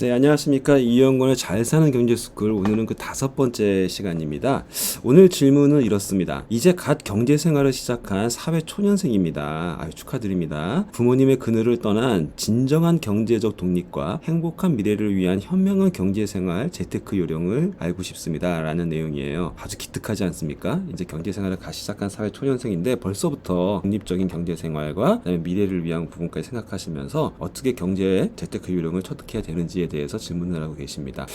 네, 안녕하십니까. 이영권의 잘 사는 경제스쿨. 오늘은 그 5번째 시간입니다. 오늘 질문은 이렇습니다. 이제 갓 경제생활을 시작한 사회 초년생입니다. 아유, 축하드립니다. 부모님의 그늘을 떠난 진정한 경제적 독립과 행복한 미래를 위한 현명한 경제생활 재테크 요령을 알고 싶습니다. 라는 내용이에요. 아주 기특하지 않습니까? 이제 경제생활을 갓 시작한 사회 초년생인데 벌써부터 독립적인 경제생활과 그다음에 미래를 위한 부분까지 생각하시면서 어떻게 경제 재테크 요령을 터득해야 되는지에 대해서 질문을 하고 계십니다.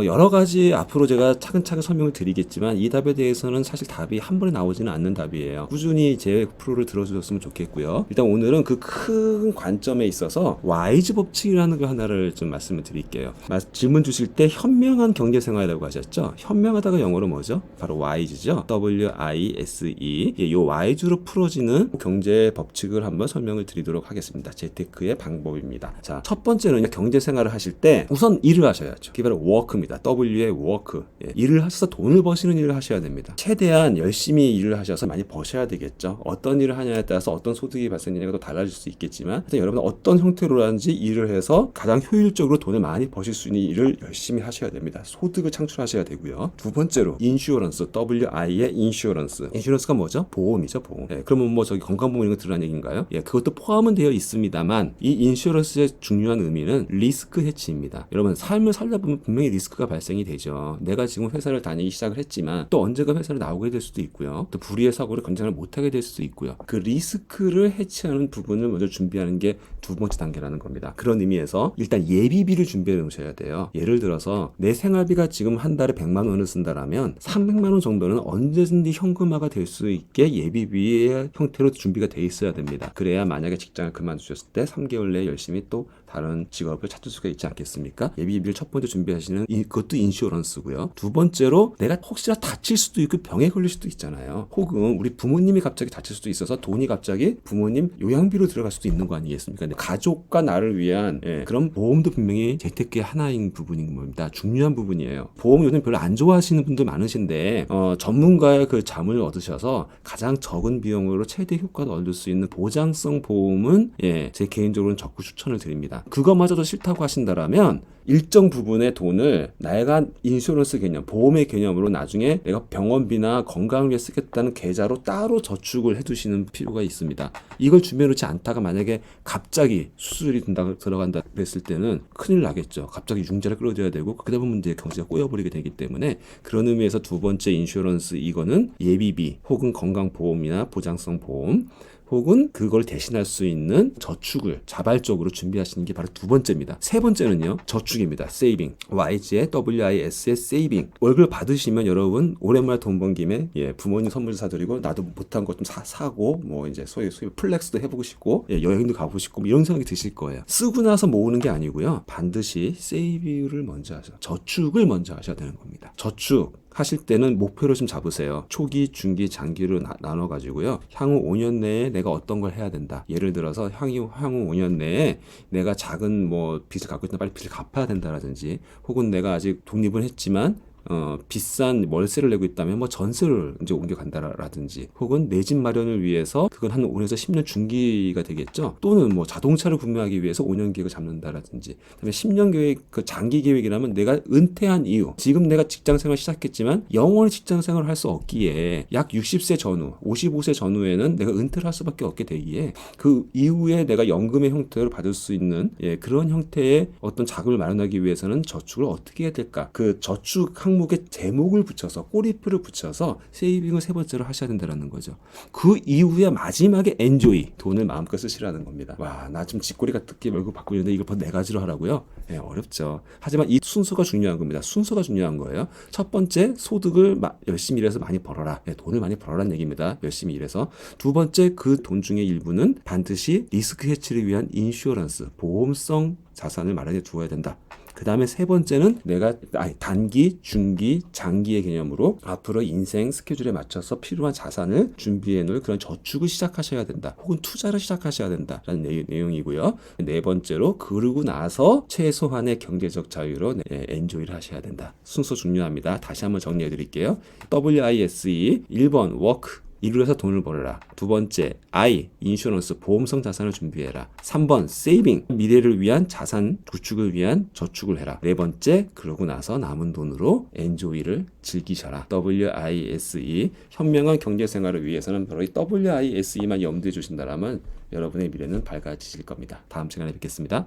여러 가지 앞으로 제가 차근차근 설명을 드리겠지만 이 답에 대해서는 사실 답이 한 번에 나오지는 않는 답이에요. 꾸준히 제 프로를 들어주셨으면 좋겠고요. 일단 오늘은 그 큰 관점에 있어서 와이즈 법칙이라는 거 하나를 좀 말씀을 드릴게요. 질문 주실 때 현명한 경제생활이라고 하셨죠? 현명하다가 영어로 뭐죠? 바로 와이즈죠. W-I-S-E. 이 와이즈로 풀어지는 경제 법칙을 한번 설명을 드리도록 하겠습니다. 재테크의 방법입니다. 자, 첫 번째는 경제생활을 하실 때 우선 일을 하셔야죠. 그게 바로 워크입니다. W의 워크. 일을 하셔서 돈을 버시는 일을 하셔야 됩니다. 최대한 열심히 일을 하셔서 많이 버셔야 되겠죠. 어떤 일을 하냐에 따라서 어떤 소득이 발생되냐가 또 달라질 수 있겠지만 여러분 어떤 형태로라든지 일을 해서 가장 효율적으로 돈을 많이 버실 수 있는 일을 열심히 하셔야 됩니다. 소득을 창출하셔야 되고요. 두 번째로 인슈어런스, WI의 인슈어런스. 인슈어런스가 뭐죠? 보험이죠, 보험. 그러면 뭐 저기 건강보험 이런 거 들으라는 얘기인가요? 그것도 포함은 되어 있습니다만 이 인슈어런스의 중요한 의미는 리스크 해치입니다. 여러분 삶을 살다 보면 분명히 리스크가 발생이 되죠. 내가 지금 회사를 다니기 시작을 했지만 또 언제가 회사를 나오게 될 수도 있고요. 또 불의의 사고를 건장을 못하게 될 수도 있고요. 그 리스크를 해치하는 부분을 먼저 준비하는 게 두 번째 단계라는 겁니다. 그런 의미에서 일단 예비비를 준비해 놓으셔야 돼요. 예를 들어서 내 생활비가 지금 한 달에 100만 원을 쓴다라면 300만 원 정도는 언제든지 현금화가 될 수 있게 예비비의 형태로 준비가 돼 있어야 됩니다. 그래야 만약에 직장을 그만두셨을 때 3개월 내에 열심히 또 다른 직업을 찾을 수가 있지 않겠습니까? 예비비를 첫 번째 준비하시는 그것도 인슈어런스고요. 두 번째로 내가 혹시나 다칠 수도 있고 병에 걸릴 수도 있잖아요. 혹은 우리 부모님이 갑자기 다칠 수도 있어서 돈이 갑자기 부모님 요양비로 들어갈 수도 있는 거 아니겠습니까? 가족과 나를 위한 그런 보험도 분명히 재테크의 하나인 부분인 겁니다. 중요한 부분이에요. 보험 요즘 별로 안 좋아하시는 분들 많으신데 전문가의 그 자문을 얻으셔서 가장 적은 비용으로 최대 효과를 얻을 수 있는 보장성 보험은 제 개인적으로는 적극 추천을 드립니다. 그것마저도 싫다고 하신다라면 일정 부분의 돈을 내가 인슈런스 개념, 보험의 개념으로 나중에 내가 병원비나 건강을 위해 쓰겠다는 계좌로 따로 저축을 해두시는 필요가 있습니다. 이걸 준비해놓지 않다가 만약에 갑자기 수술이 들어간다 그랬을 때는 큰일 나겠죠. 갑자기 융자를 끌어들여야 되고 그러다 보면 이제 경제가 꼬여버리게 되기 때문에 그런 의미에서 두 번째 인슈런스 이거는 예비비 혹은 건강보험이나 보장성 보험 혹은 그걸 대신할 수 있는 저축을 자발적으로 준비하시는 게 바로 두 번째입니다. 세 번째는요. 저축입니다. 세이빙. YG의 WIS의 세이빙. 월급 받으시면 여러분 오랜만에 돈 번 김에 부모님 선물 사드리고 나도 못한 것 좀 사고 뭐 이제 소위 플렉스도 해보고 싶고 여행도 가보고 싶고 뭐 이런 생각이 드실 거예요. 쓰고 나서 모으는 게 아니고요. 반드시 세이빙을 먼저 하셔. 저축을 먼저 하셔야 되는 겁니다. 저축. 하실 때는 목표를 좀 잡으세요. 초기, 중기, 장기로 나눠가지고요. 향후 5년 내에 내가 어떤 걸 해야 된다. 예를 들어서 향후 5년 내에 내가 작은 뭐 빚을 갖고 있다 빨리 빚을 갚아야 된다라든지 혹은 내가 아직 독립은 했지만 비싼 월세를 내고 있다면 뭐 전세를 이제 옮겨간다라든지 혹은 내 집 마련을 위해서 그건 한 5년에서 10년 중기가 되겠죠. 또는 뭐 자동차를 구매하기 위해서 5년 계획을 잡는다라든지 그다음에 10년 계획, 그 장기 계획이라면 내가 은퇴한 이후 지금 내가 직장 생활 시작했지만 영원히 직장 생활을 할 수 없기에 약 60세 전후 55세 전후에는 내가 은퇴를 할 수밖에 없게 되기에 그 이후에 내가 연금의 형태로 받을 수 있는 그런 형태의 어떤 자금을 마련하기 위해서는 저축을 어떻게 해야 될까? 그 저축 항목에 제목을 붙여서 꼬리표를 붙여서 세이빙을 세 번째로 하셔야 된다는 거죠. 그 이후에 마지막에 엔조이 돈을 마음껏 쓰시라는 겁니다. 와, 나 지금 쥐꼬리가 뜯기 월급 받고 있는데 이걸 네 가지로 하라고요? 어렵죠. 하지만 이 순서가 중요한 겁니다. 순서가 중요한 거예요. 첫 번째 소득을 열심히 일해서 많이 벌어라. 돈을 많이 벌어라는 얘기입니다. 열심히 일해서. 두 번째 그 돈 중에 일부는 반드시 리스크 해치를 위한 인슈어런스 보험성 자산을 마련해 두어야 된다. 그 다음에 세 번째는 내가 단기, 중기, 장기의 개념으로 앞으로 인생 스케줄에 맞춰서 필요한 자산을 준비해 놓을 그런 저축을 시작하셔야 된다. 혹은 투자를 시작하셔야 된다라는 내용이고요. 네 번째로 그러고 나서 최소한의 경제적 자유로 엔조이를 하셔야 된다. 순서 중요합니다. 다시 한번 정리해 드릴게요. WISE 1번 워크 일을 해서 돈을 벌어라. 두 번째, I, 인슈런스, 보험성 자산을 준비해라. 3번, 세이빙, 미래를 위한 자산 구축을 위한 저축을 해라. 네 번째, 그러고 나서 남은 돈으로 enjoy를 즐기셔라. WISE, 현명한 경제 생활을 위해서는 바로 이 WISE만 염두에 주신다라면 여러분의 미래는 밝아지실 겁니다. 다음 시간에 뵙겠습니다.